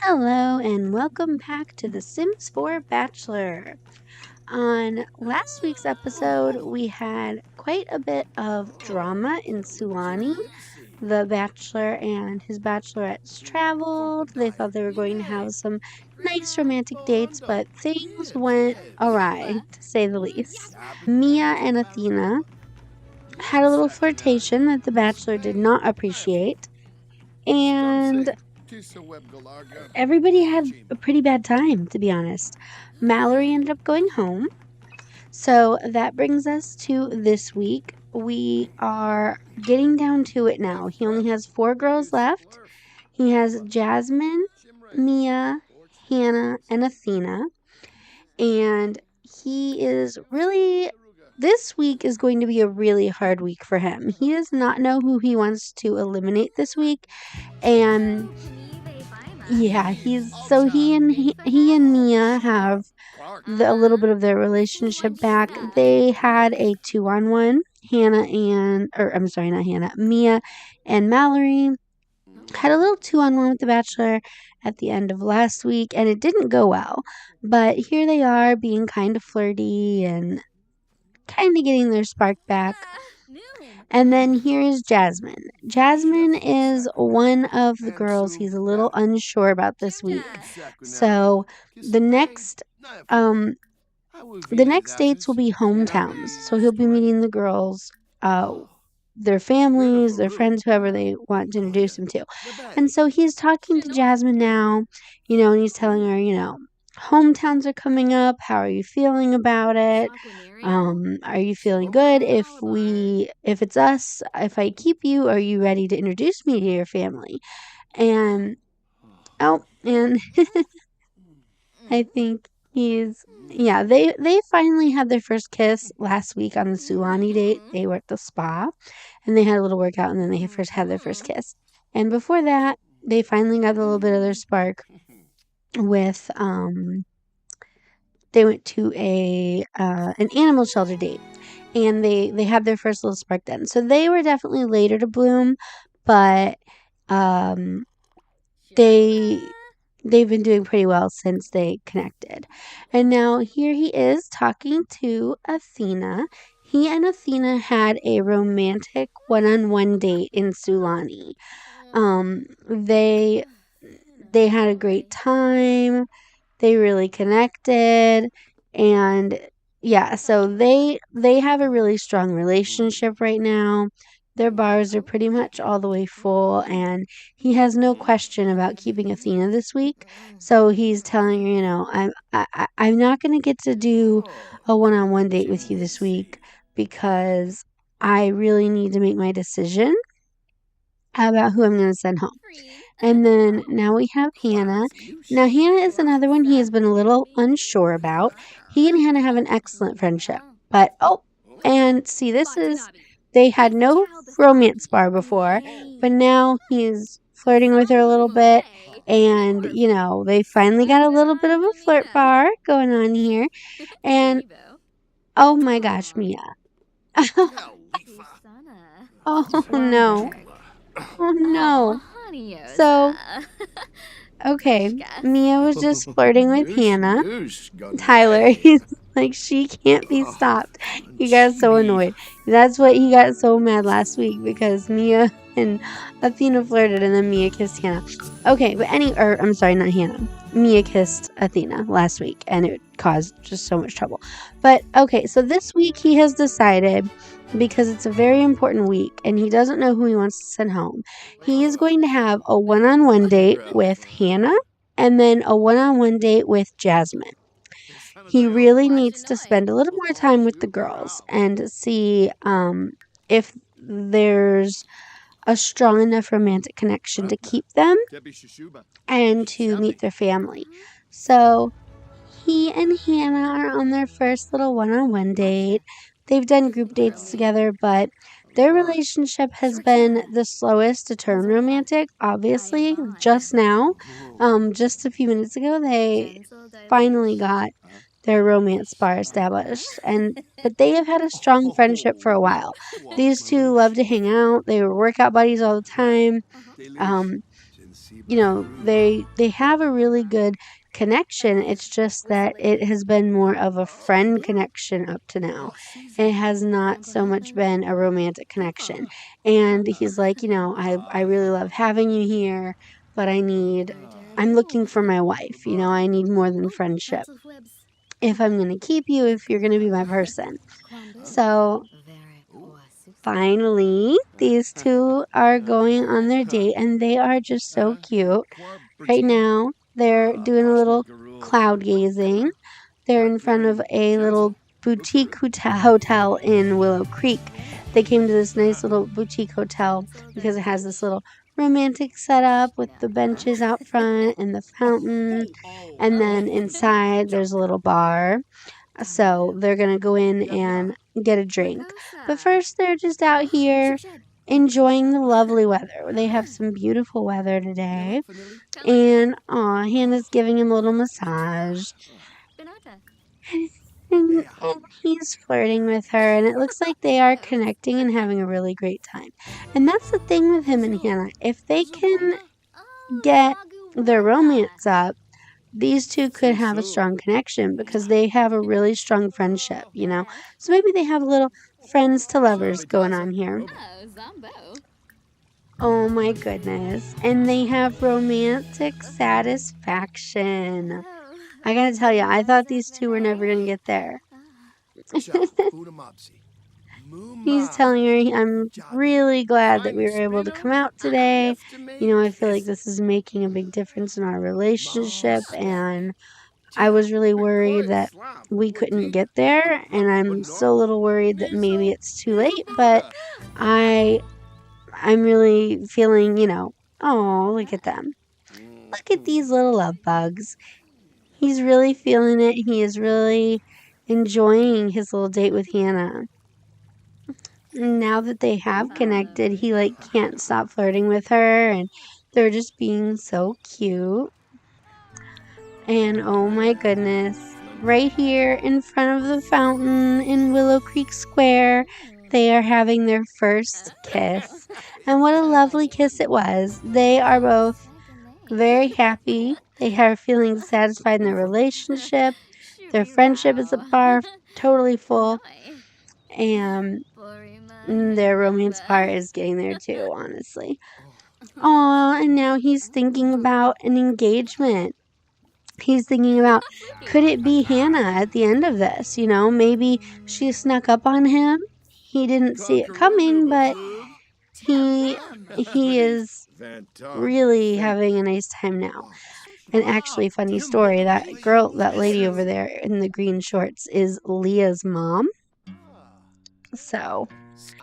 Hello and welcome back to The Sims 4 Bachelor. On last week's episode, we had quite a bit of drama in Suwannee. The Bachelor and his Bachelorettes traveled. They thought they were going to have some nice romantic dates, but things went awry, to say the least. Mia and Athena had a little flirtation that the Bachelor did not appreciate, and everybody had a pretty bad time, to be honest. Mallory ended up going home. So that brings us to this week. We are getting down to it now. He only has 4 girls left. He has Jasmine, Mia, Hannah, and Athena. And he is really. This week is going to be a really hard week for him. He does not know who he wants to eliminate this week. And yeah, he and Mia have a little bit of their relationship back. They had a 2-on-1. Mia and Mallory had a little 2-on-1 with The Bachelor at the end of last week, and it didn't go well. But here they are being kind of flirty and kind of getting their spark back. And then here is Jasmine. Jasmine is one of the girls he's a little unsure about this week. So the next dates will be hometowns. So he'll be meeting the girls, their families, their friends, whoever they want to introduce him to. And so he's talking to Jasmine now, and he's telling her, hometowns are coming up. How are you feeling about it? Are you feeling good? If it's us, if I keep you, are you ready to introduce me to your family? And I think they finally had their first kiss last week on the Suwannee date. They were at the spa and they had a little workout, and then they first had their first kiss. And before that, they finally got a little bit of their spark with they went to an animal shelter date, and they had their first little spark then. So they were definitely later to bloom, but they've been doing pretty well since they connected. And now here he is talking to Athena. He and Athena had a romantic one-on-one date in Suwannee. They had a great time. They really connected, and so they have a really strong relationship right now. Their bars are pretty much all the way full, and he has no question about keeping Athena this week. So he's telling her, I'm not going to get to do a one-on-one date with you this week because I really need to make my decision about who I'm going to send home. And then now we have Hannah. Now, Hannah is another one he has been a little unsure about. He and Hannah have an excellent friendship. But, and see, they had no romance bar before, but now he's flirting with her a little bit. And, they finally got a little bit of a flirt bar going on here. And, oh my gosh, Mia. Oh, no. Oh, no. So, okay, Mia was just flirting with Hannah. Tyler, he's like, she can't be stopped. He got so annoyed. That's what he got so mad last week, because Mia and Athena flirted and then Mia kissed Hannah. Okay, but I'm sorry, not Hannah. Mia kissed Athena last week, and it caused just so much trouble. But okay, so this week he has decided, because it's a very important week and he doesn't know who he wants to send home, he is going to have a one-on-one date with Hannah and then a one-on-one date with Jasmine. He really needs to spend a little more time with the girls and see if there's a strong enough romantic connection to keep them and to meet their family. So he and Hannah are on their first little one-on-one date. They've done group dates together, but their relationship has been the slowest to turn romantic, obviously. Just now, just a few minutes ago, they finally got their romance bar established, but they have had a strong friendship for a while. These two love to hang out. They were workout buddies all the time. they have a really good connection. It's just that it has been more of a friend connection up to now. It has not so much been a romantic connection. And he's like, I really love having you here, but I'm looking for my wife. I need more than friendship. If I'm going to keep you, if you're going to be my person. So finally, these two are going on their date, and they are just so cute. Right now, they're doing a little cloud gazing. They're in front of a little boutique hotel in Willow Creek. They came to this nice little boutique hotel because it has this little romantic setup with the benches out front and the fountain. And then inside, there's a little bar. So they're going to go in and get a drink. But first, they're just out here enjoying the lovely weather. They have some beautiful weather today. And Hannah's giving him a little massage. And he's flirting with her, and it looks like they are connecting and having a really great time. And that's the thing with him and Hannah. If they can get their romance up, these two could have a strong connection because they have a really strong friendship, So maybe they have a little friends to lovers going on here. Oh my goodness. And they have romantic satisfaction. I gotta tell you, I thought these two were never gonna get there. He's telling her, I'm really glad that we were able to come out today. I feel like this is making a big difference in our relationship, and I was really worried that we couldn't get there, and I'm still a little worried that maybe it's too late, but I'm really feeling, oh, look at them. Look at these little love bugs. He's really feeling it. He is really enjoying his little date with Hannah. Now that they have connected, he can't stop flirting with her, and they're just being so cute. And oh my goodness, right here in front of the fountain in Willow Creek Square, they are having their first kiss. And what a lovely kiss it was. They are both very happy. They are feeling satisfied in their relationship. Their friendship is totally full. And their romance part is getting there too, honestly. Aw, and now he's thinking about an engagement. He's thinking about, could it be Hannah at the end of this? Maybe she snuck up on him. He didn't see it coming, but he is really having a nice time now. And actually, funny story, that lady over there in the green shorts is Leah's mom. So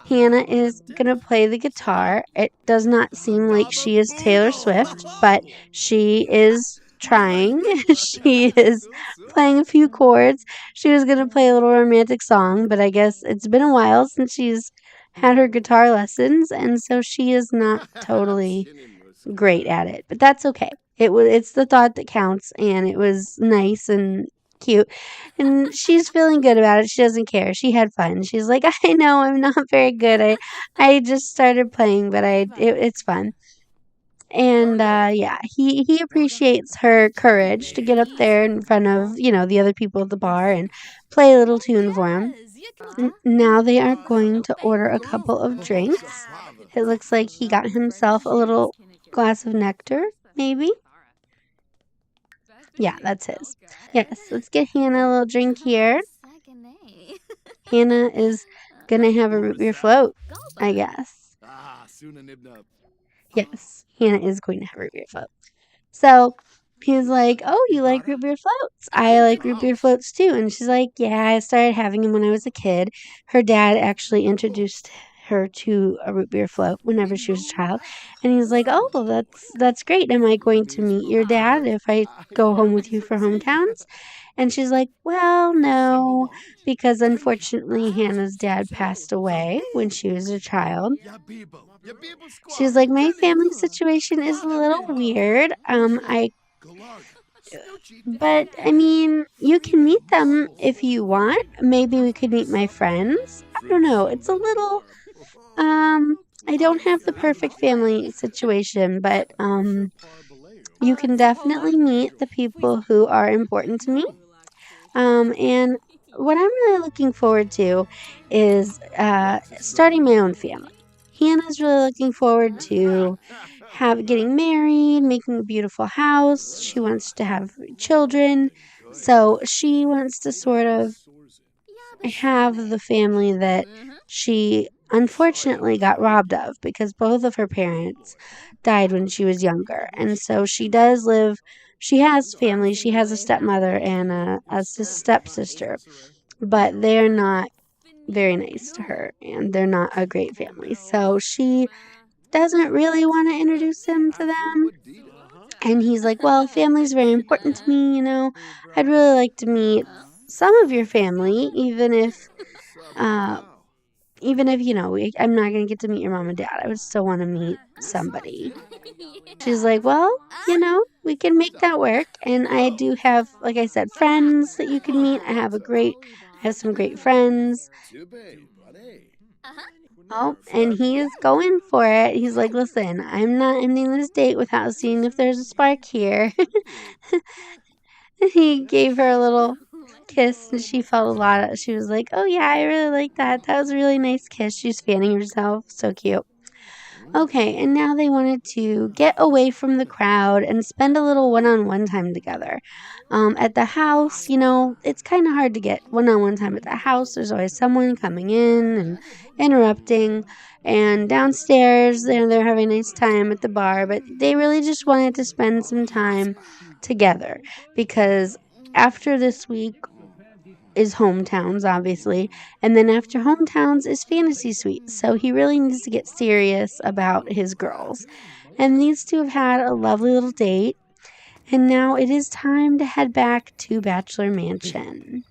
Hannah is going to play the guitar. It does not seem like she is Taylor Swift, but she is trying. She is playing a few chords. She was going to play a little romantic song, but I guess it's been a while since she's had her guitar lessons, and so she is not totally great at it. But that's okay. It's the thought that counts, and it was nice and cute, and she's feeling good about it. She doesn't care. She had fun. She's like, I know I'm not very good. I just started playing, but it's fun. And yeah, he appreciates her courage to get up there in front of the other people at the bar and play a little tune for him. Now they are going to order a couple of drinks. It looks like he got himself a little glass of nectar, maybe. Yeah, that's his. Yes, let's get Hannah a little drink here. Hannah is gonna have a root beer float, I guess. Yes, Hannah is going to have a root beer float. So he's like, oh, you like root beer floats? I like root beer floats too. And she's like, yeah, I started having them when I was a kid. Her dad actually introduced her to a root beer float whenever she was a child. And he's like, oh, that's great. Am I going to meet your dad if I go home with you for hometowns? And she's like, well, no, because unfortunately Hannah's dad passed away when she was a child. She's like, my family situation is a little weird. But I mean, you can meet them if you want. Maybe we could meet my friends. I don't know. It's a little, I don't have the perfect family situation, but You can definitely meet the people who are important to me. And what I'm really looking forward to is starting my own family. Hannah's really looking forward to getting married, making a beautiful house. She wants to have children, so she wants to sort of have the family that she unfortunately got robbed of because both of her parents died when she was younger. And so she has family. She has a stepmother and a stepsister, but they're not very nice to her and they're not a great family. So she doesn't really want to introduce him to them. And he's like, well, family's very important to me, you know. I'd really like to meet some of your family, uh, even if, I'm not going to get to meet your mom and dad. I would still want to meet somebody. She's like, well, we can make that work. And I do have, like I said, friends that you can meet. I have some great friends. Oh, and he is going for it. He's like, listen, I'm not ending this date without seeing if there's a spark here. He gave her a little kiss and she felt she was like, oh yeah, I really like that. That was a really nice kiss. She's fanning herself. So cute. Okay, and now they wanted to get away from the crowd and spend a little one-on-one time together. At the house, it's kind of hard to get one-on-one time at the house. There's always someone coming in and interrupting. And downstairs, they're having a nice time at the bar, but they really just wanted to spend some time together because after this week is hometowns, obviously, and then after hometowns is fantasy suite. So he really needs to get serious about his girls. And these two have had a lovely little date, and now it is time to head back to Bachelor Mansion.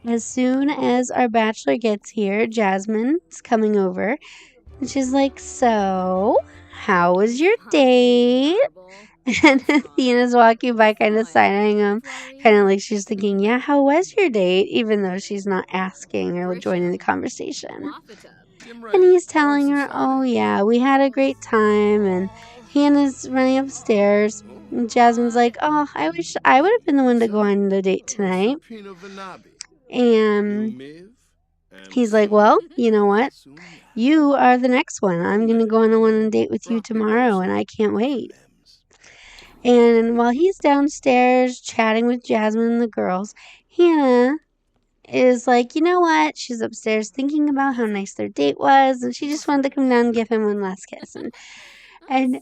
As soon as our bachelor gets here, Jasmine's coming over, and she's like, so, how was your date? And Athena's walking by, kind of side-eyeing him, kind of like she's thinking, yeah, how was your date? Even though she's not asking or joining the conversation. And he's telling her, oh, yeah, we had a great time. And Hannah's running upstairs. And Jasmine's like, oh, I wish I would have been the one to go on the date tonight. And he's like, well, you know what? You are the next one. I'm going to go on a date with you tomorrow, and I can't wait. And while he's downstairs chatting with Jasmine and the girls, Hannah is like, you know what? She's upstairs thinking about how nice their date was, and she just wanted to come down and give him one last kiss. And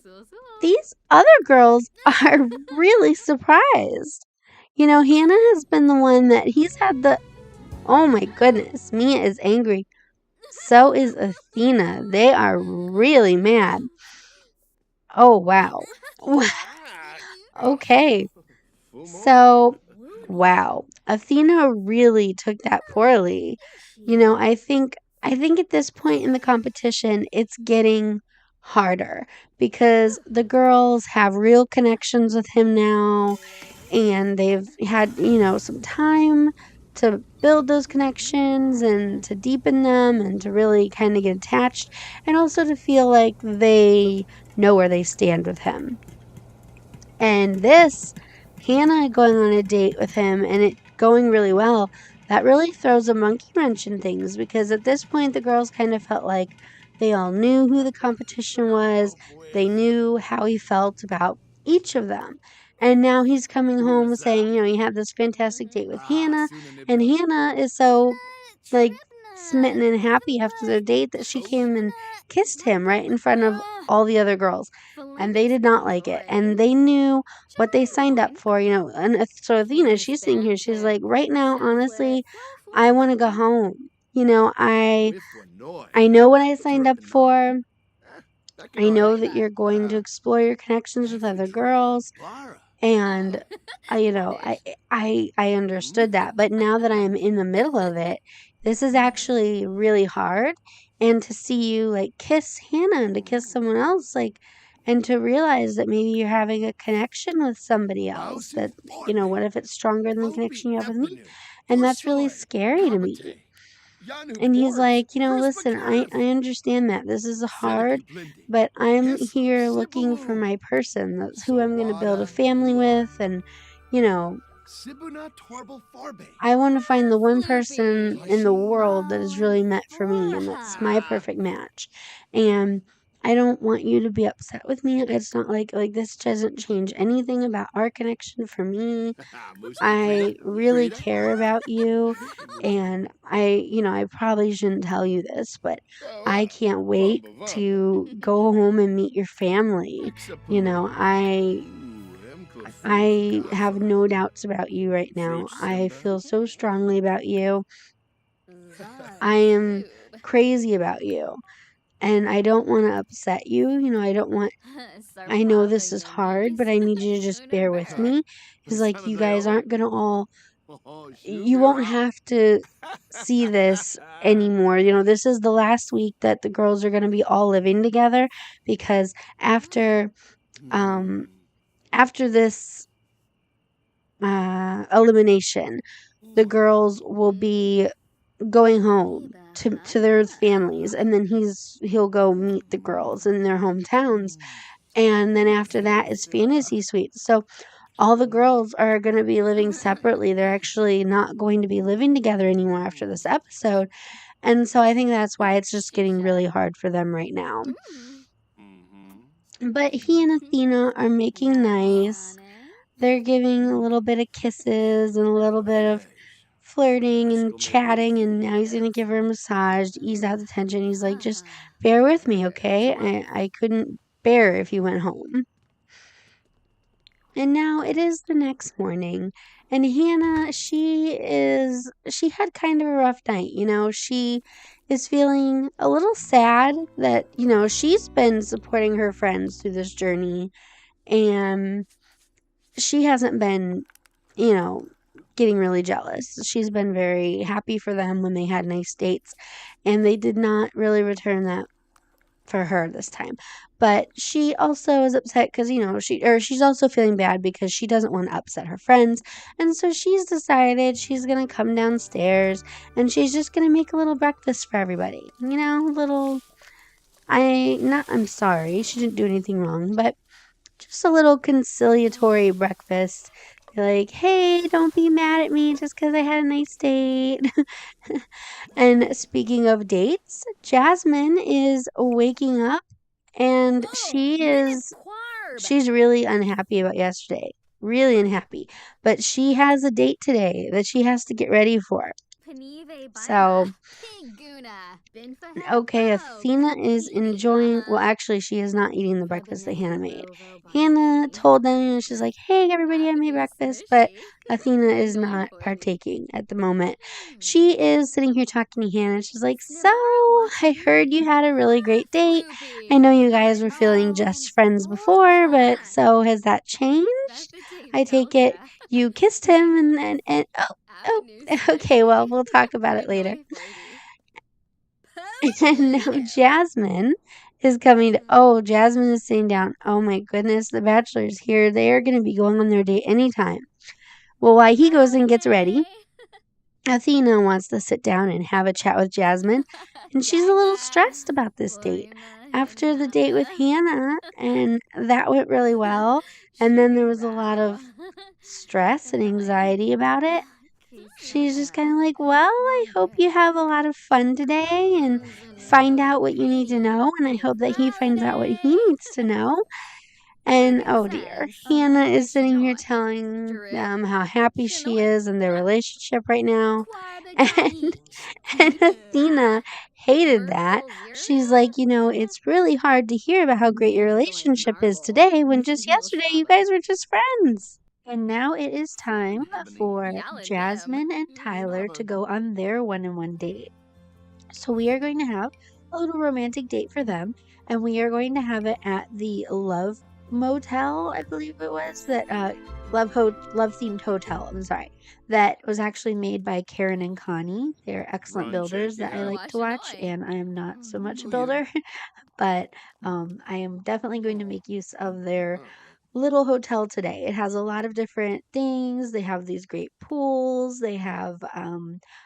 these other girls are really surprised. Hannah has been the one that he's had oh my goodness, Mia is angry. So is Athena. They are really mad. Oh, wow. Okay. So, wow. Athena really took that poorly. I think at this point in the competition, it's getting harder because the girls have real connections with him now and they've had, some time to build those connections and to deepen them and to really kind of get attached and also to feel like they know where they stand with him. And this, Hannah going on a date with him and it going really well, that really throws a monkey wrench in things because at this point the girls kind of felt like they all knew who the competition was. They knew how he felt about each of them. And now he's coming home saying, he had this fantastic date with Hannah. And Hannah is so, like, smitten and happy after their date that she came and kissed him right in front of all the other girls. And they did not like it. And they knew what they signed up for, And so Athena, she's sitting here. She's like, right now, honestly, I want to go home. I know what I signed up for. I know that you're going to explore your connections with other girls. And I understood that. But now that I am in the middle of it, this is actually really hard. And to see you like kiss Hannah and to kiss someone else, and to realize that maybe you're having a connection with somebody else that, what if it's stronger than the connection you have with me? And that's really scary to me. And he's like, listen, I understand that this is hard, but I'm here looking for my person. That's who I'm going to build a family with. And, you know, I want to find the one person in the world that is really meant for me, and that's my perfect match. And I don't want you to be upset with me. It's not like this doesn't change anything about our connection for me. I really care about you, and I probably shouldn't tell you this, but I can't wait to go home and meet your family. I have no doubts about you right now. I feel so strongly about you. I am crazy about you, and I don't want to upset you. I know this is hard, but I need you to just bear with me. Because, you guys aren't going to you won't have to see this anymore. This is the last week that the girls are going to be all living together, because after this elimination, the girls will be going home to their families, and then he'll go meet the girls in their hometowns, and then after that is fantasy suites. So all the girls are going to be living separately. They're actually not going to be living together anymore after this episode. And so I think that's why it's just getting really hard for them right now. But he and Athena are making nice. They're giving a little bit of kisses and a little bit of flirting and chatting, and now he's going to give her a massage to ease out the tension. He's like, just bear with me, okay? I couldn't bear if you went home. And now it is the next morning, and Hannah, she had kind of a rough night. She is feeling a little sad that, she's been supporting her friends through this journey, and she hasn't been, getting really jealous. She's been very happy for them when they had nice dates, and they did not really return that for her this time. But she also is upset because, she's also feeling bad because she doesn't want to upset her friends. And so she's decided she's going to come downstairs and she's just going to make a little breakfast for everybody. I'm sorry, she didn't do anything wrong, but just a little conciliatory breakfast. Be like, hey, don't be mad at me just because I had a nice date. And speaking of dates, Jasmine is waking up, and she's really unhappy about yesterday. Really unhappy. But she has a date today that she has to get ready for. So, okay, Athena is enjoying, well, actually, she is not eating the breakfast that Hannah made. Hannah told them, she's like, hey, everybody, I made breakfast, but Athena is not partaking at the moment. She is sitting here talking to Hannah. She's like, so, I heard you had a really great date. I know you guys were feeling just friends before, but so has that changed? I take it you kissed him and oh, okay, well, we'll talk about it later. And now Jasmine is coming to, Jasmine is sitting down. Oh my goodness, the Bachelor's here. They are going to be going on their date anytime. Well, while he goes and gets ready, Athena wants to sit down and have a chat with Jasmine, and she's a little stressed about this date. After the date with Hannah, and that went really well, and then there was a lot of stress and anxiety about it. She's just kind of like, well, I hope you have a lot of fun today and find out what you need to know, and I hope that he finds out what he needs to know. And oh dear, Hannah is sitting here telling them how happy she is in their relationship right now. And Athena hated that. She's like, it's really hard to hear about how great your relationship is today when just yesterday you guys were just friends. And now it is time for Jasmine and Tyler to go on their one-on-one date. So we are going to have a little romantic date for them, and we are going to have it at the Love Motel, I believe it was, that love themed hotel, I'm sorry, that was actually made by Karen and Connie. They're excellent builders that I like to watch, and I am not so much a builder, but I am definitely going to make use of their little hotel today. It has a lot of different things. They have these great pools. They have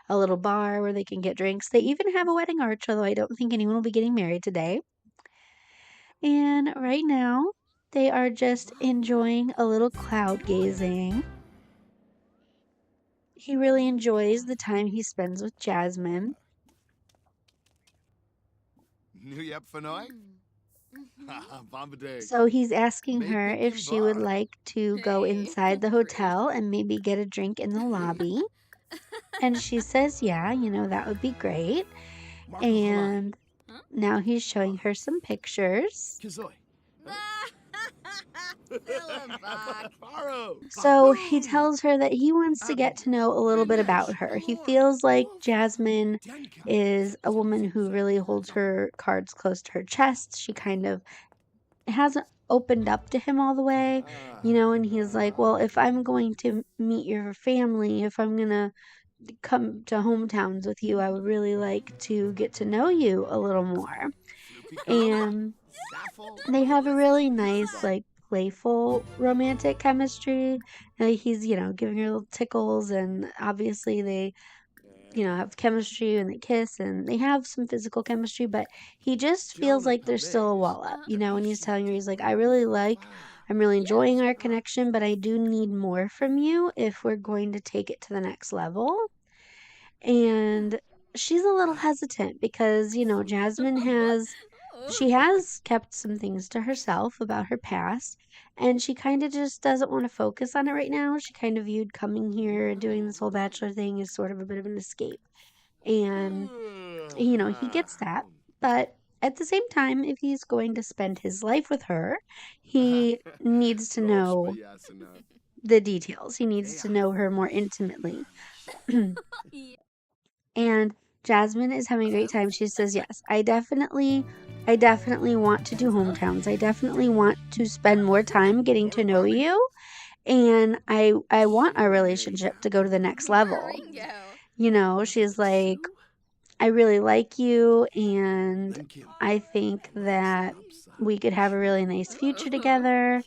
a little bar where they can get drinks. They even have a wedding arch, although I don't think anyone will be getting married today. And right now, they are just enjoying a little cloud gazing. He really enjoys the time he spends with Jasmine. So he's asking her if she would like to go inside the hotel and maybe get a drink in the lobby. And she says, yeah, that would be great. And now he's showing her some pictures. So he tells her that he wants to get to know a little bit about her. He feels like Jasmine is a woman who really holds her cards close to her chest. She kind of hasn't opened up to him all the way, and he's like, well, if I'm going to meet your family, if I'm going to come to hometowns with you, I would really like to get to know you a little more. And they have a really nice, like, playful romantic chemistry. He's, giving her little tickles, and obviously they, have chemistry and they kiss and they have some physical chemistry, but he just feels like there's still a wall up, and he's telling her, he's like, I'm really enjoying our connection, but I do need more from you if we're going to take it to the next level. And she's a little hesitant because, Jasmine she has kept some things to herself about her past, and she kind of just doesn't want to focus on it right now. She kind of viewed coming here and doing this whole Bachelor thing as sort of a bit of an escape. And, he gets that. But at the same time, if he's going to spend his life with her, he needs to know the details. He needs to know her more intimately. And Jasmine is having a great time. She says, yes, I definitely want to do hometowns. I definitely want to spend more time getting to know you. And I want our relationship to go to the next level. She's like, I really like you, and I think that we could have a really nice future together.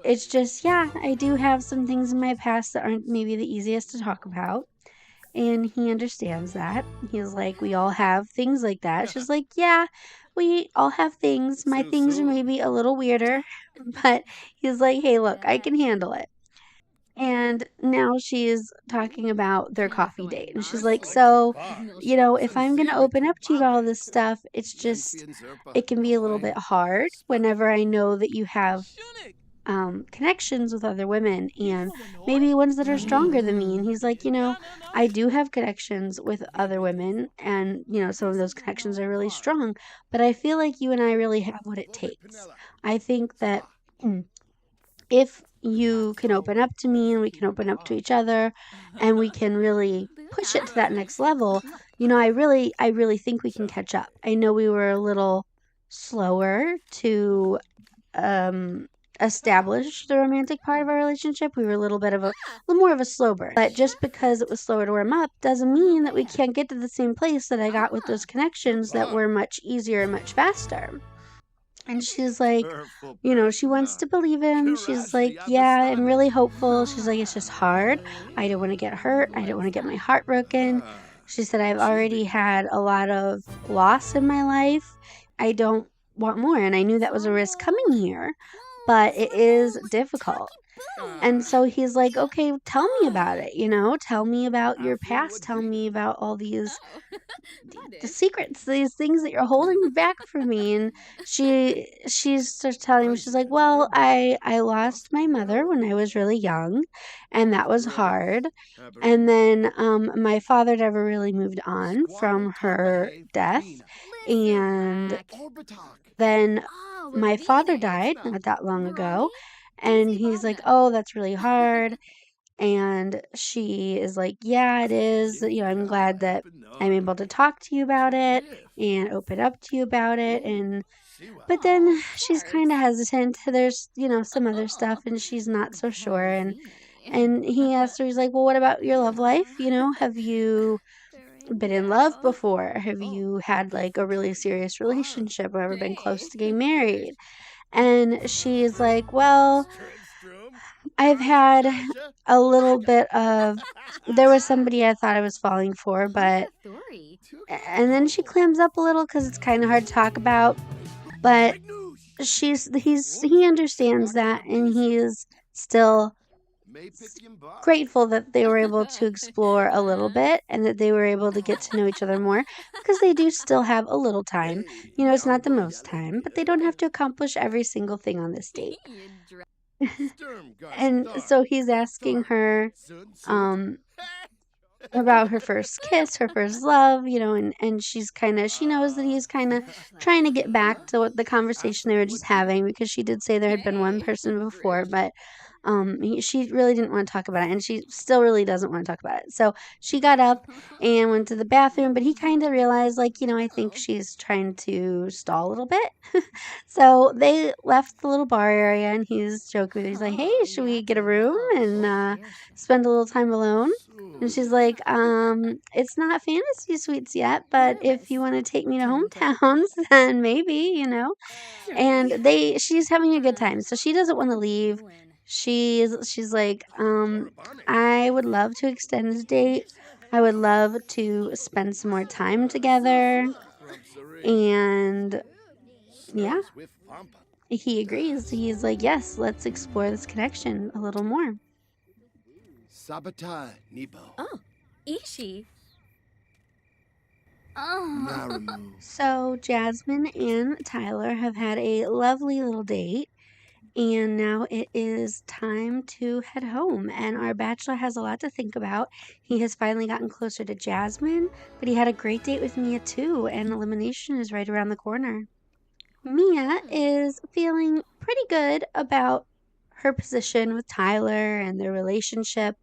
It's just, yeah, I do have some things in my past that aren't maybe the easiest to talk about. And he understands that. He's like, we all have things like that. She's like, yeah, we all have things. My things are maybe a little weirder, but he's like, hey, look, I can handle it. And now she's talking about their coffee date. And she's like, so, if I'm going to open up to you about all this stuff, it's just, it can be a little bit hard whenever I know that you have connections with other women, and maybe ones that are stronger than me. And he's like, I do have connections with other women, and some of those connections are really strong, but I feel like you and I really have what it takes. I think that if you can open up to me and we can open up to each other and we can really push it to that next level, I really think we can catch up. I know we were a little slower to establish the romantic part of our relationship. We were a little more of a slow burn. But just because it was slower to warm up doesn't mean that we can't get to the same place that I got with those connections that were much easier and much faster. And she's like, she wants to believe him. She's like, yeah, I'm really hopeful. She's like, it's just hard. I don't want to get hurt. I don't want to get my heart broken. She said, I've already had a lot of loss in my life. I don't want more. And I knew that was a risk coming here, but it is difficult. And so he's like, okay, tell me about it, tell me about your past, tell me about all these the secrets, these things that you're holding back from me. And she's just telling him, she's like, well, I lost my mother when I was really young, and that was hard. And then my father never really moved on from her death, and then my father died not that long ago. And he's like, oh, that's really hard. And she is like, yeah, it is. I'm glad that I'm able to talk to you about it and open up to you about it. But then she's kind of hesitant. There's, some other stuff, and she's not so sure. And he asked her, he's like, well, what about your love life? Have you been in love before? Have you had like a really serious relationship or ever been close to getting married? And she's like, well, I've had a little bit of, there was somebody I thought I was falling for, but, and then she clams up a little because it's kind of hard to talk about, but he understands that, and he is still grateful that they were able to explore a little bit and that they were able to get to know each other more because they do still have a little time. You know, it's not the most time, but they don't have to accomplish every single thing on this date. And so he's asking her um about her first kiss, her first love, you know, and she knows that he's kind of trying to get back to what the conversation they were just having because she did say there had been one person before, but she really didn't want to talk about it, and she still really doesn't want to talk about it. So she got up and went to the bathroom, but he kind of realized, like, you know, I think she's trying to stall a little bit. So they left the little bar area, and he's joking with her. He's like, hey, should we get a room and spend a little time alone? And she's like, it's not fantasy suites yet, but if you want to take me to hometowns, then maybe, you know. And she's having a good time, so she doesn't want to leave. She's like, I would love to extend the date. I would love to spend some more time together. And yeah, he agrees. He's like, yes, let's explore this connection a little more. Sabata Nipo. Oh, Ishi. Naramu. So Jasmine and Tyler have had a lovely little date, and now it is time to head home. And our bachelor has a lot to think about. He has finally gotten closer to Jasmine, but he had a great date with Mia too, and elimination is right around the corner. Mia is feeling pretty good about her position with Tyler and their relationship.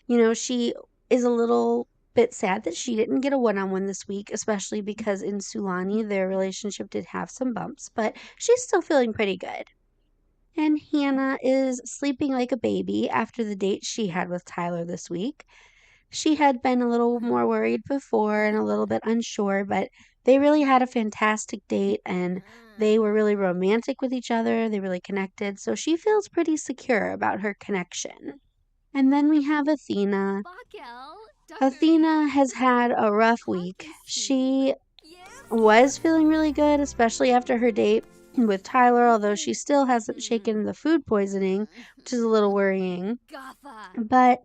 You know, she is a little bit sad that she didn't get a one-on-one this week, especially because in Sulani their relationship did have some bumps, but she's still feeling pretty good. And Hannah is sleeping like a baby after the date she had with Tyler this week. She had been a little more worried before and a little bit unsure, but they really had a fantastic date and they were really romantic with each other. They really connected. So she feels pretty secure about her connection. And then we have Athena. Athena has had a rough week. She was feeling really good, especially after her date with Tyler, although she still hasn't shaken the food poisoning, which is a little worrying. But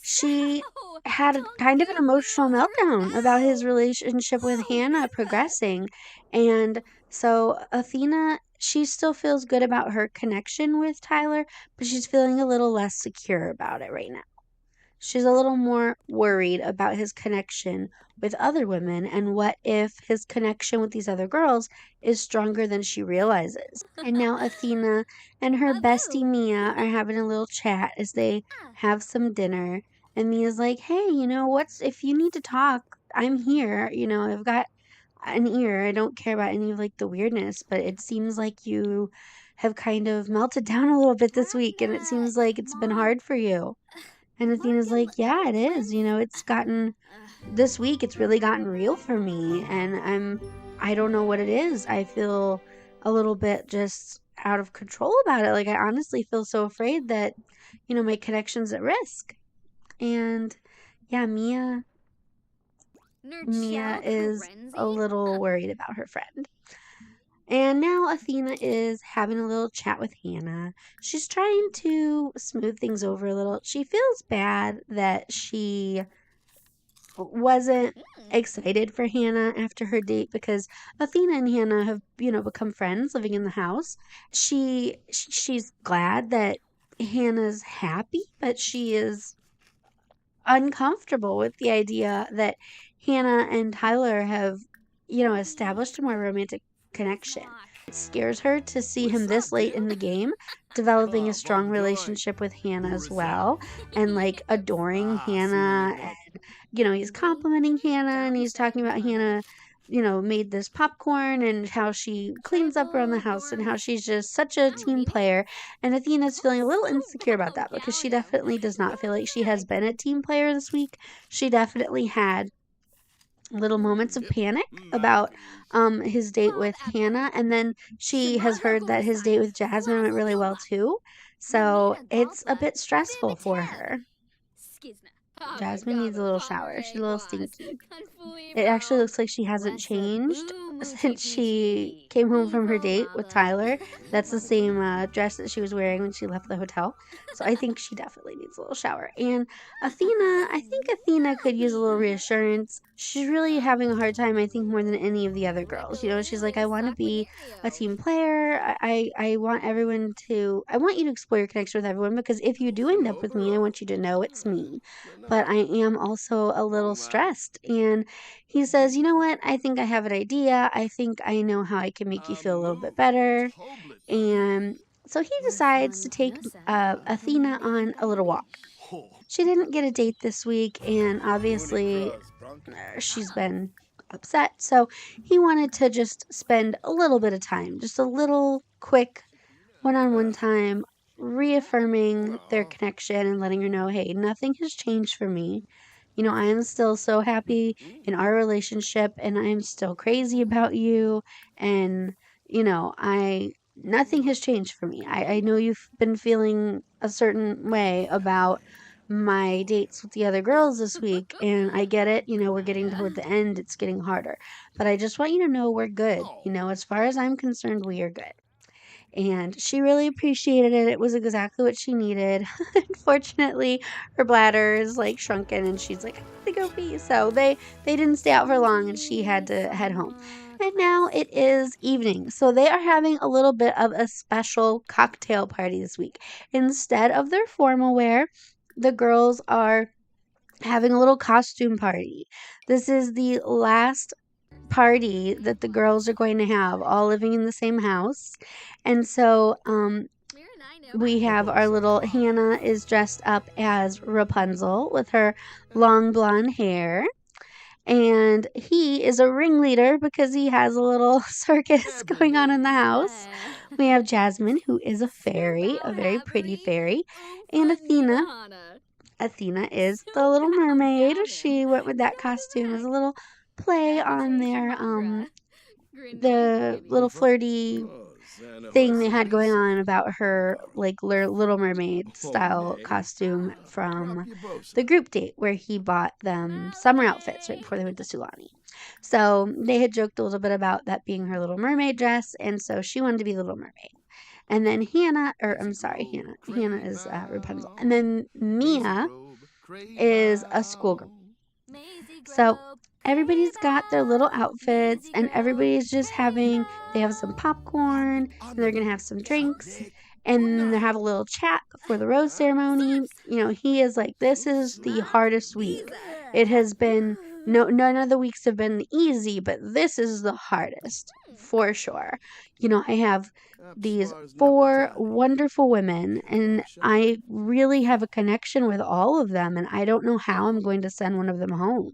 she had kind of an emotional meltdown about his relationship with Hannah progressing. And so Athena, she still feels good about her connection with Tyler, but she's feeling a little less secure about it right now. She's a little more worried about his connection with other women and what if his connection with these other girls is stronger than she realizes. And now Athena and her bestie Mia are having a little chat as they have some dinner. And Mia's like, hey, you know, if you need to talk, I'm here. You know, I've got an ear. I don't care about any of like the weirdness, but it seems like you have kind of melted down a little bit this week and it seems like it's been hard for you. And Athena's like, yeah, it is. You know, this week, it's really gotten real for me. And I don't know what it is. I feel a little bit just out of control about it. Like, I honestly feel so afraid that, you know, my connection's at risk. And yeah, Mia is a little worried about her friend. And now Athena is having a little chat with Hannah. She's trying to smooth things over a little. She feels bad that she wasn't excited for Hannah after her date because Athena and Hannah have, you know, become friends living in the house. She's glad that Hannah's happy, but she is uncomfortable with the idea that Hannah and Tyler have, you know, established a more romantic connection. It scares her to see him this late in the game, developing a strong relationship with Hannah as well, and like adoring Hannah. And, you know, he's complimenting Hannah and he's talking about Hannah, you know, made this popcorn and how she cleans up around the house and how she's just such a team player. And Athena's feeling a little insecure about that because she definitely does not feel like she has been a team player this week. She definitely had little moments of panic about his date with Hannah, and then she has heard that his date with Jasmine went really well too. So it's a bit stressful for her. Jasmine needs a little shower. She's a little stinky. It actually looks like she hasn't changed since she came home from her date with Tyler. That's the same dress that she was wearing when she left the hotel. So I think she definitely needs a little shower. And I think Athena could use a little reassurance. She's really having a hard time, I think, more than any of the other girls. You know, she's like, I want to be a team player. I want I want you to explore your connection with everyone because if you do end up with me, I want you to know it's me. But I am also a little stressed. And he says, you know what? I think I have an idea. I think I know how I can make you feel a little bit better. And so he decides to take Athena on a little walk. She didn't get a date this week, and obviously she's been upset. So he wanted to just spend a little bit of time, just a little quick one on one time, reaffirming their connection and letting her know, hey, nothing has changed for me. You know, I am still so happy in our relationship and I am still crazy about you. And, you know, nothing has changed for me. I know you've been feeling a certain way about my dates with the other girls this week, and I get it. You know, we're getting toward the end, it's getting harder. But I just want you to know we're good. You know, as far as I'm concerned, we are good. And she really appreciated it. It was exactly what she needed. Unfortunately, her bladder is like shrunken and she's like, I gotta go pee. So they didn't stay out for long and she had to head home. And now it is evening. So they are having a little bit of a special cocktail party this week. Instead of their formal wear, the girls are having a little costume party. This is the last party that the girls are going to have, all living in the same house. And so we have our little Hannah is dressed up as Rapunzel with her long blonde hair. And he is a ringleader because he has a little circus going on in the house. We have Jasmine, who is a fairy, a very pretty fairy, and Athena. Athena is the Little Mermaid. She went with that costume as a little play on the little flirty thing they had going on about her like Little Mermaid style costume from the group date where he bought them summer outfits right before they went to Sulani. So they had joked a little bit about that being her Little Mermaid dress, and so she wanted to be Little Mermaid. And then Hannah is Rapunzel. And then Mia is a schoolgirl. So everybody's got their little outfits and everybody's just they have some popcorn and they're going to have some drinks and they have a little chat before the rose ceremony. You know, he is like, this is the hardest week. It has been, none of the weeks have been easy, but this is the hardest for sure. You know, I have these 4 wonderful women and I really have a connection with all of them and I don't know how I'm going to send one of them home.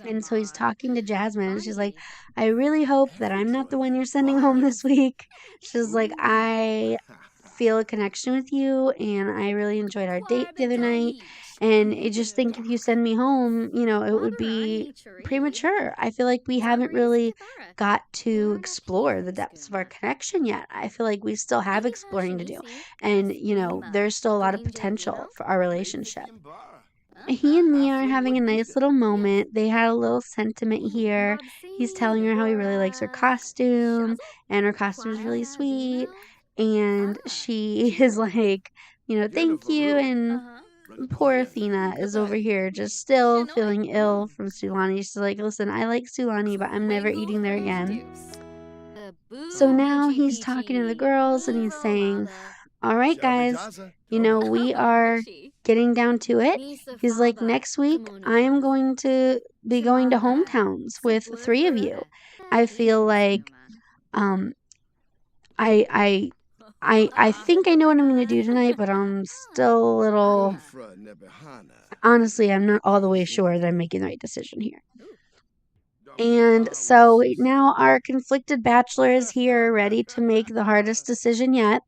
And so he's talking to Jasmine and she's like, I really hope that I'm not the one you're sending home this week. She's like, I feel a connection with you and I really enjoyed our date the other night. And I just think if you send me home, you know, it would be premature. I feel like we haven't really got to explore the depths of our connection yet. I feel like we still have exploring to do. And, you know, there's still a lot of potential for our relationship. He and Mia are having a nice little moment. They had a little sentiment here. He's telling her how he really likes her costume, and her costume is really sweet. And she is like, you know, thank you. And poor Athena is over here just still feeling ill from Sulani. She's like, listen, I like Sulani, but I'm never eating there again. So now he's talking to the girls and he's saying, all right, guys, you know, we are getting down to it. He's like, next week, I am going to be going to hometowns with 3 of you. I feel like, I think I know what I'm going to do tonight, but I'm still a little, honestly, I'm not all the way sure that I'm making the right decision here. And so now our conflicted bachelor is here, ready to make the hardest decision yet.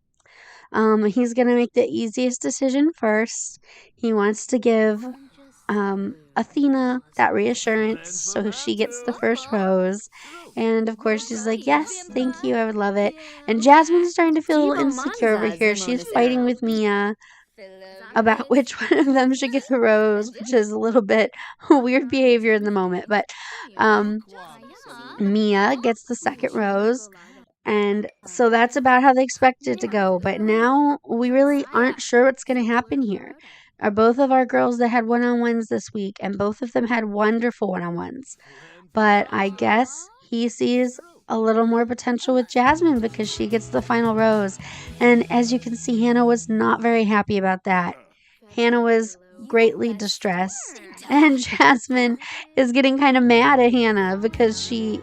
He's going to make the easiest decision first. He wants to give Athena that reassurance, so she gets the first rose. And of course, she's like, yes, thank you, I would love it. And Jasmine's starting to feel a little insecure over here. She's fighting with Mia about which one of them should get the rose, which is a little bit weird behavior in the moment. But um, Mia gets the second rose. And so that's about how they expected it to go. But now we really aren't sure what's going to happen here. Are both of our girls that had one on ones this week, and both of them had wonderful one on ones. But I guess he sees a little more potential with Jasmine because she gets the final rose. And as you can see, Hannah was not very happy about that. Hannah was greatly distressed. And Jasmine is getting kind of mad at Hannah because she,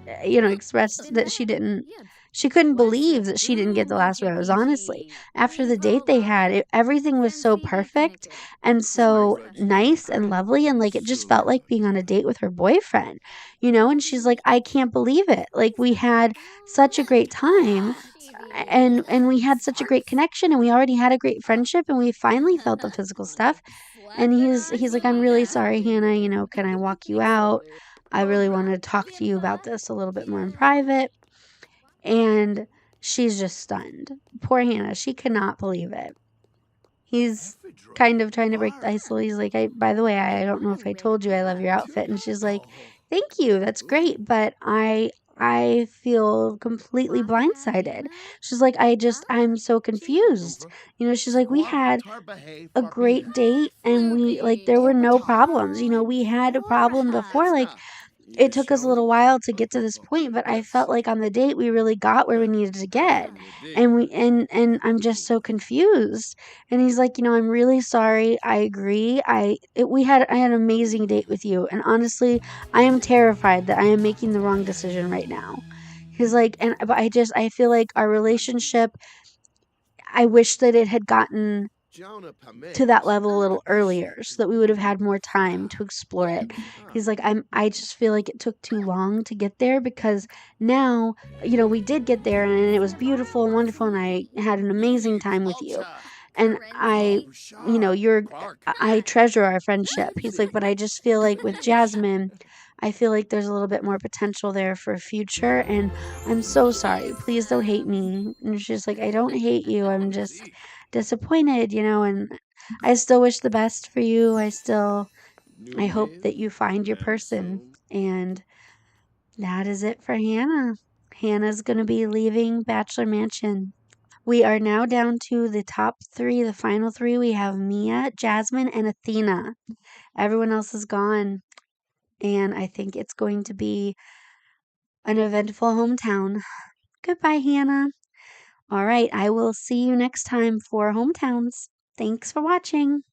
expressed that she couldn't believe that she didn't get the last rose, honestly. After the date they had, everything was so perfect and so nice and lovely, and like it just felt like being on a date with her boyfriend, and she's like, I can't believe it. Like we had such a great time and we had such a great connection and we already had a great friendship and we finally felt the physical stuff. And he's like, I'm really sorry, Hannah, can I walk you out? I really want to talk to you about this a little bit more in private. And she's just stunned. Poor Hannah, she cannot believe it. He's kind of trying to break the ice. So he's like, by the way, I don't know if I told you I love your outfit. And she's like, thank you, that's great, but I feel completely blindsided. She's like, I'm so confused. She's like, we had a great date and we like there were no problems. We had a problem before, like it took us a little while to get to this point, but I felt like on the date we really got where we needed to get. And I'm just so confused. And he's like, I'm really sorry. I agree. I had an amazing date with you, and honestly, I am terrified that I am making the wrong decision right now. He's like, but I feel like our relationship, I wish that it had gotten to that level a little earlier so that we would have had more time to explore it. He's like, I just feel like it took too long to get there because now, we did get there and it was beautiful and wonderful and I had an amazing time with you. And I treasure our friendship. He's like, but I just feel like with Jasmine, I feel like there's a little bit more potential there for a future. And I'm so sorry. Please don't hate me. And she's like, I don't hate you. I'm just disappointed, and I still wish the best for you. I hope that you find your person. And that is it for Hannah. Hannah's going to be leaving Bachelor Mansion. We are now down to the top three, the final three. We have Mia, Jasmine, and Athena. Everyone else is gone. And I think it's going to be an eventful hometown. Goodbye, Hannah. All right, I will see you next time for hometowns. Thanks for watching.